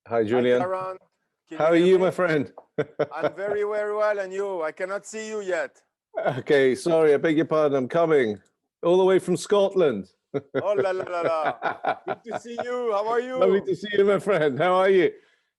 Hi, Hi, Julien. Kyron. Can How you are hear you, my me? friend? I'm very, very well, and you? I cannot see you yet. Okay, sorry, I beg your pardon. I'm coming all the way from Scotland. Oh, la, la, la, la. Good to see you. How are Lovely you? to see you, my friend. How are you?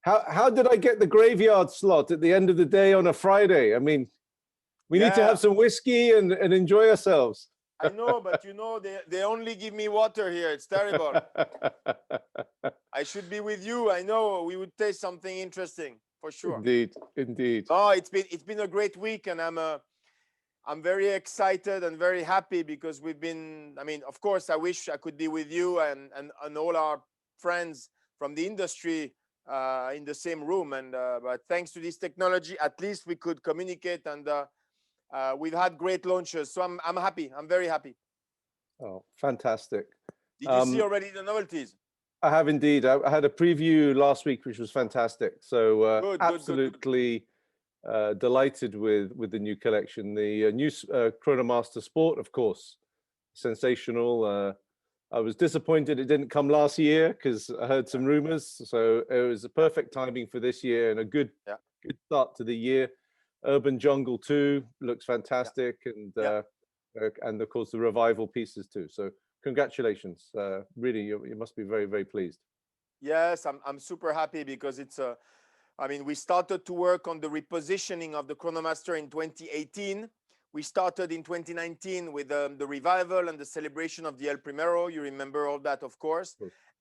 How did I get the graveyard slot at the end of the day on a Friday? I mean, we need to have Yeah, some whiskey and enjoy ourselves. I know, but they only give me water here. It's terrible. I should be with you. I know we would taste something interesting for sure. Indeed, indeed. Oh, it's been a great week, and I'm very excited and very happy because we've been. I mean, of course, I wish I could be with you and all our friends from the industry in the same room. And but thanks to this technology, at least we could communicate, and we've had great launches. So I'm happy. I'm very happy. Oh, fantastic. Did you see Um, already the novelties? I have indeed. I had a preview last week, which was fantastic. So Good, good, good, good. absolutely delighted with the new collection. The new Chronomaster Sport, of course, sensational. I was disappointed it didn't come last year because I heard some rumors. So it was a Yeah, perfect timing for this year and a good yeah, start to the year. Urban Jungle 2 looks yeah, fantastic, yeah. and of course the revival pieces too. So congratulations. Really, you must be very, very pleased. Yes, I'm super happy because it's a. I mean, we started to work on the repositioning of the Chronomaster in 2018. We started in 2019 with the revival and the celebration of the El Primero. You remember all that, of course.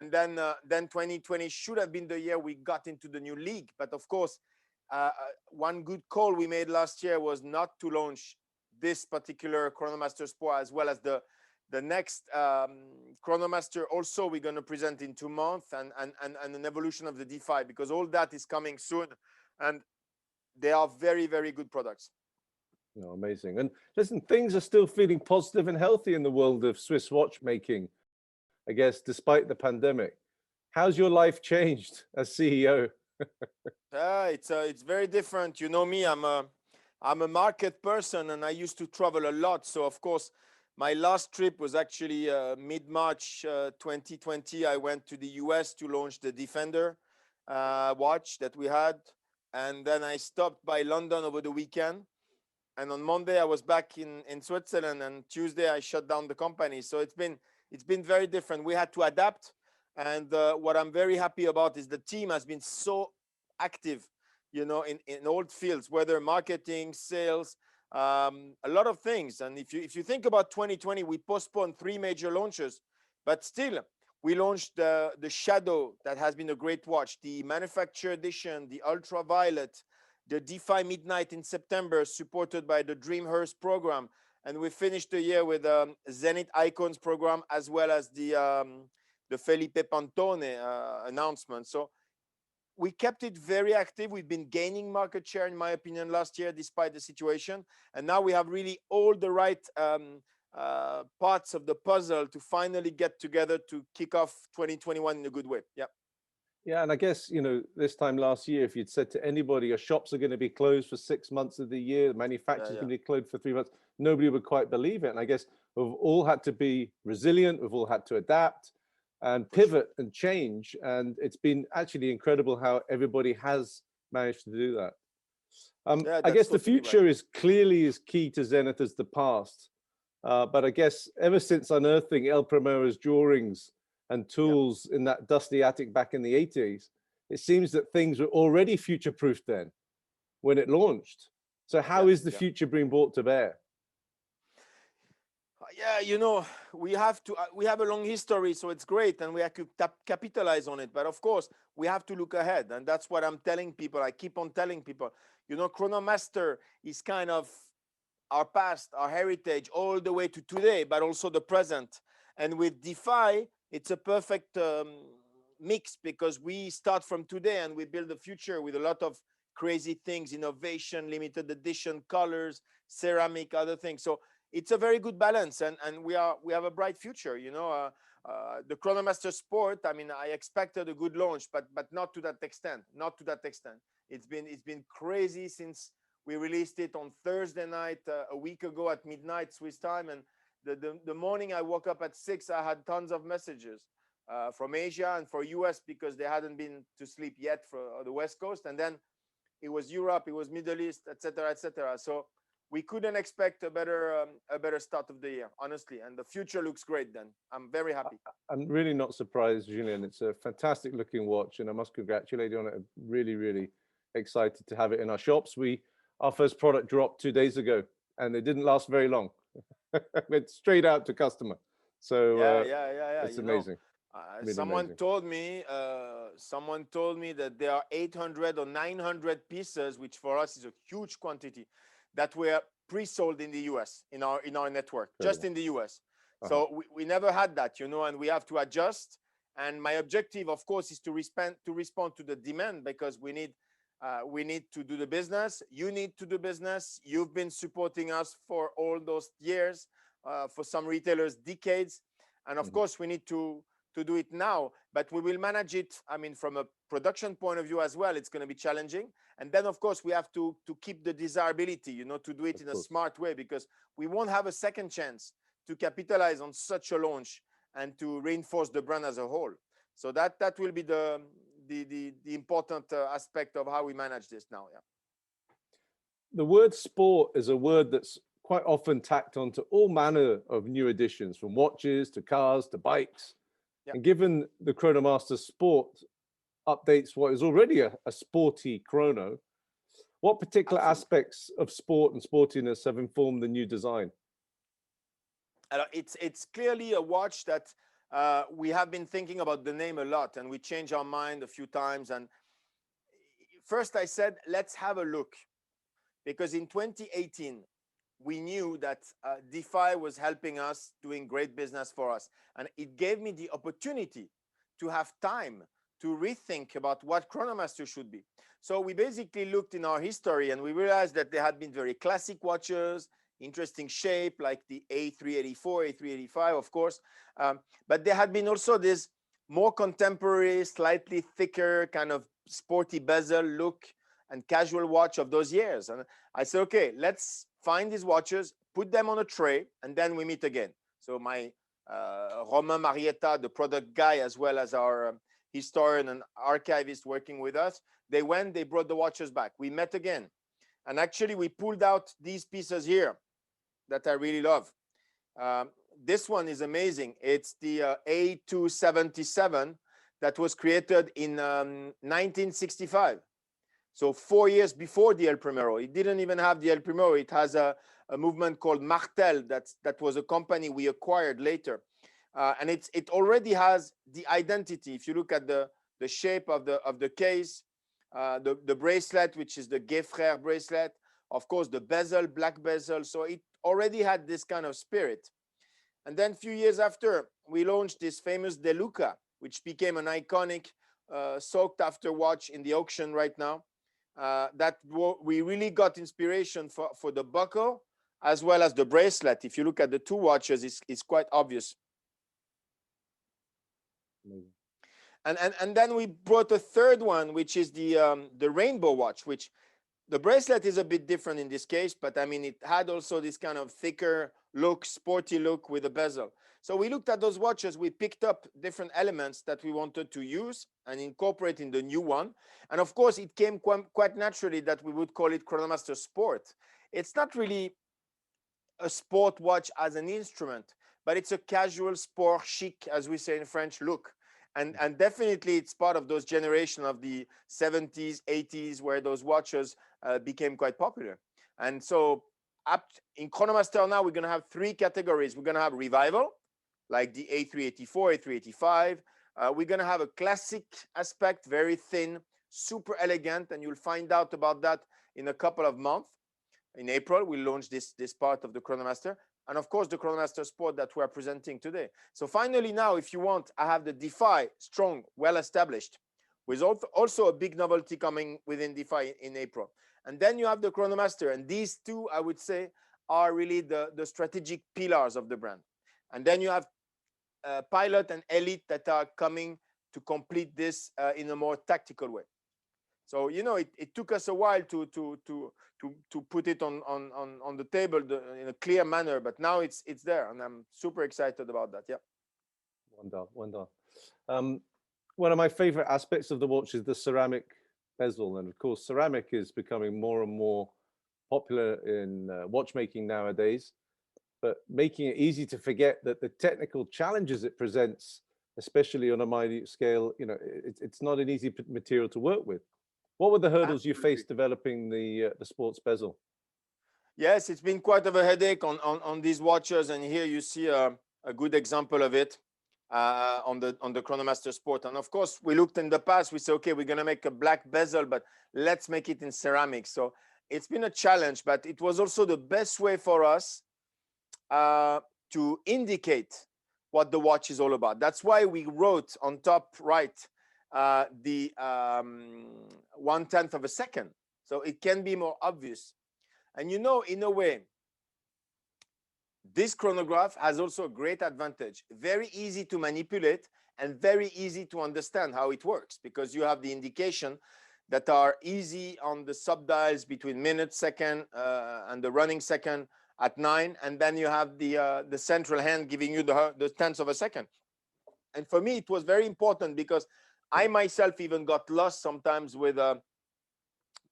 And then 2020 should have been the year we got into the new league. But of course, one good call we made last year was not to launch this particular Chronomaster Sport as well as the next Chronomaster. Also, we're going to present in 2 months and an evolution of the D5 because all that is coming soon, and they are very, very good products. No, amazing. And listen, things are still feeling positive and healthy in the world of Swiss watchmaking, I guess, despite the pandemic. How's your life changed as CEO? It's very different. You know me, I'm a market person, and I used to travel a lot. So of course, my last trip was actually mid-March 2020. I went to the US to launch the Defender watch that we had, and then I stopped by London over the weekend. And on Monday I was back in Switzerland, and Tuesday I shut down the company. So it's been very different. We had to adapt, and what I'm very happy about is the team has been so active, in all fields, whether marketing, sales, a lot of things. And if you think about 2020, we postponed 3 major launches, but still we launched the Shadow, that has been a great watch, the Manufacturer Edition, the Ultraviolet, the DeFi Midnight in September, supported by the Dreamhurst program. And we finished the year with Zenith Icons program, as well as the Felipe Pantone announcement. So we kept it very active. We've been gaining market share, in my opinion, last year, despite the situation. And now we have really all the right parts of the puzzle to finally get together to kick off 2021 in a good way. Yeah. Yeah, and I guess, this time last year, if you'd said to anybody, your shops are going to be closed for 6 months of the year, the Yeah, manufacturer's yeah. going to be closed for 3 months, nobody would quite believe it. And I guess we've all had to be resilient, we've all had to adapt and For sure. pivot and change. And it's been actually incredible how everybody has managed to do that. Yeah, I that's guess the totally right. future is clearly as key to Zenith as the past. But I guess ever since unearthing El Primero's drawings and Yeah, tools in that dusty attic back in the 80s, it seems that things were already future-proofed then when it launched. So yeah, how is the yeah. future being brought to bear? Yeah, we have a long history, so it's great, and we have to capitalize on it. But of course, we have to look ahead, and that's what I'm telling people. I keep on telling people, Chronomaster is kind of our past, our heritage, all the way to today, but also the present. And with DeFi, it's a perfect mix because we start from today and we build the future with a lot of crazy things, innovation, limited edition, colors, ceramic, other things. So it's a very good balance, and we have a bright future. The Chronomaster Sport. I mean, I expected a good launch, but not to that extent. Not to that extent. It's been crazy since we released it on Thursday night a week ago at midnight Swiss time, and the morning I woke up at 6, I had tons of messages. from Asia, and for US because they hadn't been to sleep yet for the West Coast. And then it was Europe, it was Middle East, etc., etc. So we couldn't expect a better start of the year, honestly. And the future looks great. Then I'm very happy. I'm really not surprised, Julien. It's a fantastic looking watch, and I must congratulate you on it. I'm really, really excited to have it in our shops. Our first product dropped 2 days ago, and it didn't last very long. Went straight out to customer. So yeah. it's amazing. Really someone amazing. told me that there are 800 or 900 pieces, which for us is a huge quantity, that were pre-sold in the US in our network, just in the US. So we never had that, you know, and we have to adjust. And my objective, of course, is to respond to the demand, because we need to do the business. You need to do business. You've been supporting us for all those years, for some retailers, decades. And of course, we need to do it now, but we will manage it. I mean, from a production point of view as well, it's going to be challenging. And then, of course, we have to keep the desirability, you know, to do it in a smart way, because we won't have a second chance to capitalize on such a launch and to reinforce the brand as a whole. So that will be the important aspect of how we manage this now. Yeah. The word sport is a word that's quite often tacked onto all manner of new additions, from watches to cars to bikes. And given the Chronomaster Sport updates what is already a sporty chrono, what particular aspects of sport and sportiness have informed the new design? It's clearly a watch that we have been thinking about the name a lot, and we changed our mind a few times. And first I said, let's have a look, because in 2018, we knew that DeFi was helping us, doing great business for us. And it gave me the opportunity to have time to rethink about what Chronomaster should be. So we basically looked in our history, and we realized that there had been very classic watches, interesting shape, like the A384, A385, of course. But there had been also this more contemporary, slightly thicker, kind of sporty bezel look and casual watch of those years. And I said, okay, let's find these watches, put them on a tray, and then we meet again. So my Romain Marietta, the product guy, as well as our historian and archivist working with us, they brought the watches back. We met again. And actually, we pulled out these pieces here that I really love. This one is amazing. It's the A277 that was created in 1965. So 4 years before the El Primero. It didn't even have the El Primero. It has a movement called Martel that was a company we acquired later. And it already has the identity. If you look at the shape of the case, the bracelet, which is the Gay Frère bracelet, of course, the bezel, black bezel. So it already had this kind of spirit. And then a few years after, we launched this famous De Luca, which became an iconic sought after watch in the auction right now. We really got inspiration for the buckle as well as the bracelet. If you look at the two watches, it's quite obvious. And then we brought a third one, which is the rainbow watch, which the bracelet is a bit different in this case, but I mean, it had also this kind of thicker look, sporty look with a bezel. So we looked at those watches, we picked up different elements that we wanted to use and incorporate in the new one. And of course, it came quite naturally that we would call it Chronomaster Sport. It's not really a sport watch as an instrument, but it's a casual sport chic, as we say in French, look. And definitely it's part of those generation of the 70s, 80s, where those watches became quite popular. And so in Chronomaster now, we're going to have three categories. We're going to have revival, like the A384, A385. We're going to have a classic aspect, very thin, super elegant, and you'll find out about that in a couple of months. In April, we'll launch this part of the Chronomaster. And of course, the Chronomaster Sport that we're presenting today. So finally now, if you want, I have the DeFi, strong, well-established, with also a big novelty coming within DeFi in April. And then you have the Chronomaster. And these two, I would say, are really the strategic pillars of the brand. And then you have Pilot and Elite that are coming to complete this in a more tactical way. So, you know, it took us a while to put it on the table in a clear manner, but now it's there, and I'm super excited about that. Yeah. Wonder. One of my favorite aspects of the watch is the ceramic bezel, and of course, ceramic is becoming more and more popular in watchmaking nowadays. But making it easy to forget that the technical challenges it presents, especially on a minute scale, it's not an easy material to work with. What were the hurdles you faced developing the sports bezel? Yes, it's been quite of a headache on these watches, and here you see a good example of it on the Chronomaster Sport. And of course, we looked in the past. We said, okay, we're gonna make a black bezel, but let's make it in ceramic. So it's been a challenge, but it was also the best way for us to indicate what the watch is all about. That's why we wrote on top right the 1/10 of a second, so it can be more obvious. And in a way, this chronograph has also a great advantage. Very easy to manipulate and very easy to understand how it works, because you have the indication that are easy on the subdials between minute, second, and the running second at 9. And then you have the central hand giving you the tenths of a second. And for me, it was very important because I myself even got lost sometimes with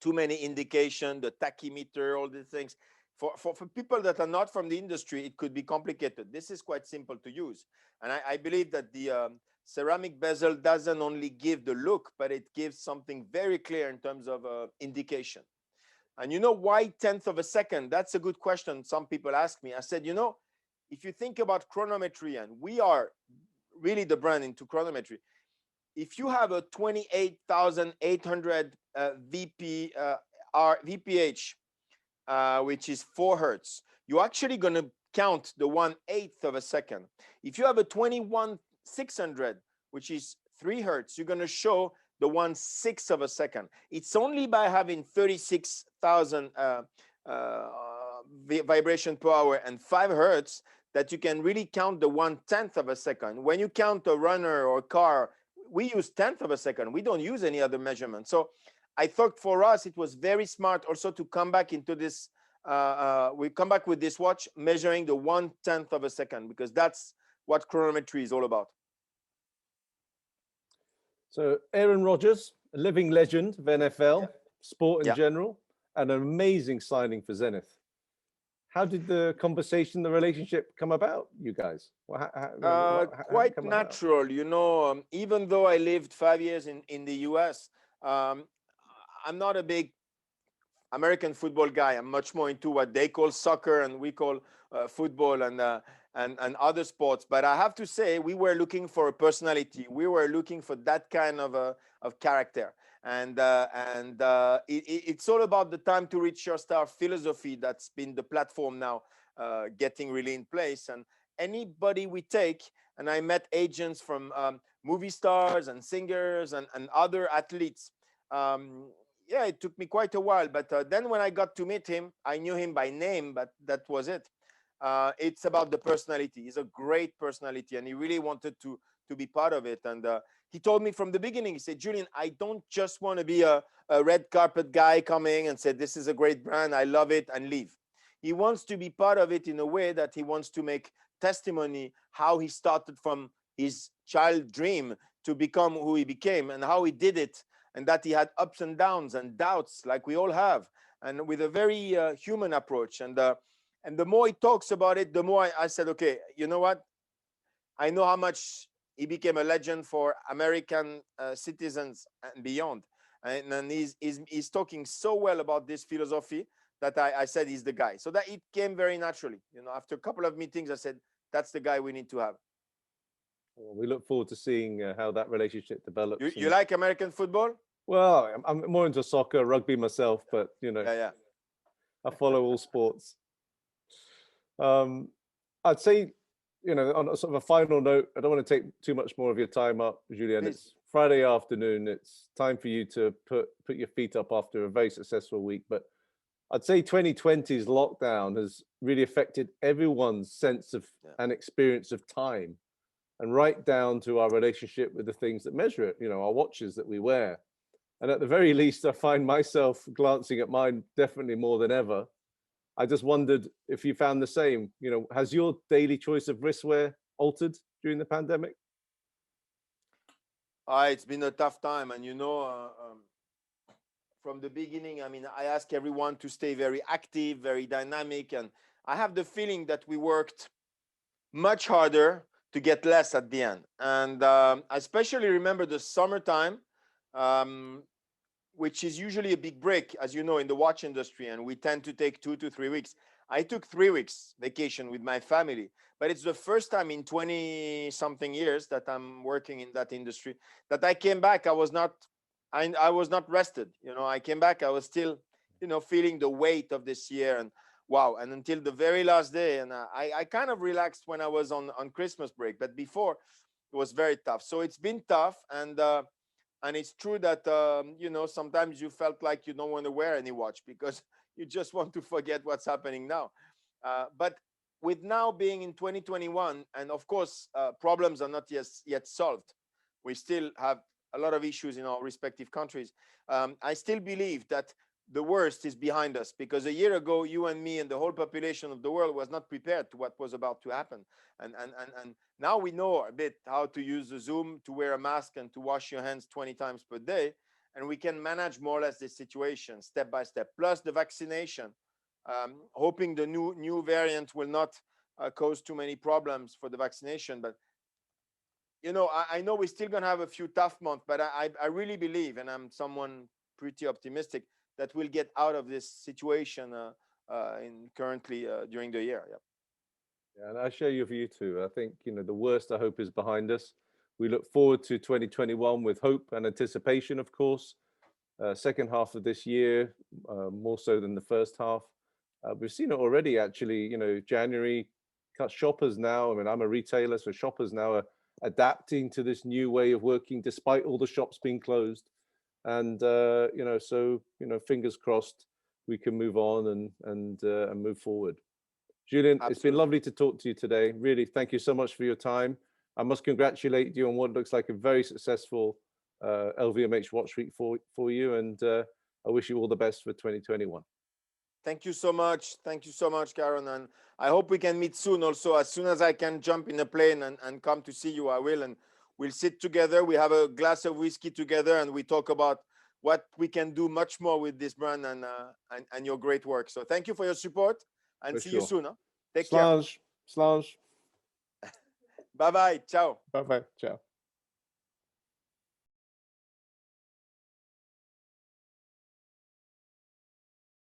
too many indication, the tachymeter, all these things. For people that are not from the industry, it could be complicated. This is quite simple to use. And I believe that the ceramic bezel doesn't only give the look, but it gives something very clear in terms of indication. And why 10th of a second? That's a good question. Some people ask me. I said, if you think about chronometry, and we are really the brand into chronometry, if you have a 28,800 VPH, which is 4 hertz, you're actually going to count the 1/8 of a second. If you have a 21,600, which is 3 hertz, you're going to show the 1/6 of a second. It's only by having 36,000 vibration per hour and 5 hertz that you can really count the 1/10 of a second. When you count a runner or a car, we use 10th of a second. We don't use any other measurement. So I thought for us, it was very smart also to come back into this. We come back with this watch measuring the 1/10 of a second, because that's what chronometry is all about. So Aaron Rodgers, a living legend of NFL, sport in general, and an amazing signing for Zenith. How did the conversation, the relationship come about, you guys? Quite natural, even though I lived 5 years in the US, I'm not a big American football guy. I'm much more into what they call soccer and we call football and other sports. But I have to say, we were looking for a personality. We were looking for that kind of character. And it's all about the time to reach your star philosophy that's been the platform now getting really in place. And anybody we take, and I met agents from movie stars and singers and other athletes. It took me quite a while, but then when I got to meet him, I knew him by name, but that was it. It's about the personality. He's a great personality, and he really wanted to be part of it. And he told me from the beginning, he said, Julien, I don't just want to be a red carpet guy coming and say, this is a great brand, I love it, and leave. He wants to be part of it in a way that he wants to make testimony how he started from his child dream to become who he became, and how he did it, and that he had ups and downs and doubts like we all have, and with a very human approach. And the more he talks about it, the more I said, okay, you know what? I know how much he became a legend for American citizens and beyond. And he's talking so well about this philosophy that I said he's the guy. So that it came very naturally. After a couple of meetings, I said, that's the guy we need to have. Well, we look forward to seeing how that relationship develops. You like American football? Well, I'm more into soccer, rugby myself, but I follow all sports. I'd say, on a sort of a final note, I don't want to take too much more of your time up, Julien. Please. It's Friday afternoon. It's time for you to put your feet up after a very successful week. But I'd say 2020's lockdown has really affected everyone's sense of and experience of time, and right down to our relationship with the things that measure it, our watches that we wear. And at the very least, I find myself glancing at mine definitely more than ever. I just wondered if you found the same. Has your daily choice of wristwear altered during the pandemic? It's been a tough time, and from the beginning, I mean, I ask everyone to stay very active, very dynamic, and I have the feeling that we worked much harder to get less at the end. And I especially remember the summertime, um, which is usually a big break, as you know, in the watch industry, and we tend to take 2 to 3 weeks. I took 3 weeks vacation with my family, but it's the first time in 20 something years that I'm working in that industry that I came back. I was not rested. I came back, I was still, feeling the weight of this year, and wow. And until the very last day, and I kind of relaxed when I was on Christmas break, but before it was very tough. So it's been tough, and it's true that sometimes you felt like you don't want to wear any watch because you just want to forget what's happening now. But with now being in 2021, and of course problems are not yet solved, we still have a lot of issues in our respective countries. I still believe that the worst is behind us, because a year ago, you and me and the whole population of the world was not prepared to what was about to happen. And now we know a bit how to use the Zoom, to wear a mask, and to wash your hands 20 times per day. And we can manage more or less this situation step by step, plus the vaccination, hoping the new variant will not cause too many problems for the vaccination. But I know we're still going to have a few tough months, but I really believe, and I'm someone pretty optimistic, that we'll get out of this situation currently during the year. Yeah. Yeah, and I share your view too. I think, the worst, I hope, is behind us. We look forward to 2021 with hope and anticipation, of course. Second half of this year, more so than the first half. We've seen it already, actually. January, shoppers now, I mean, I'm a retailer, so shoppers now are adapting to this new way of working despite all the shops being closed. And fingers crossed we can move on and move forward. Julien, Absolutely. It's been lovely to talk to you today. Really, thank you so much for your time. I must congratulate you on what looks like a very successful LVMH Watch Week for you, and I wish you all the best for 2021. Thank you so much. Thank you so much, Kyron. And I hope we can meet soon also. As soon as I can jump in a plane and come to see you, I will. And we'll sit together. We have a glass of whiskey together, and we talk about what we can do much more with this brand and your great work. So thank you for your support, and see you soon. Huh? Take care. Slange. Bye-bye. Ciao. Bye-bye. Ciao.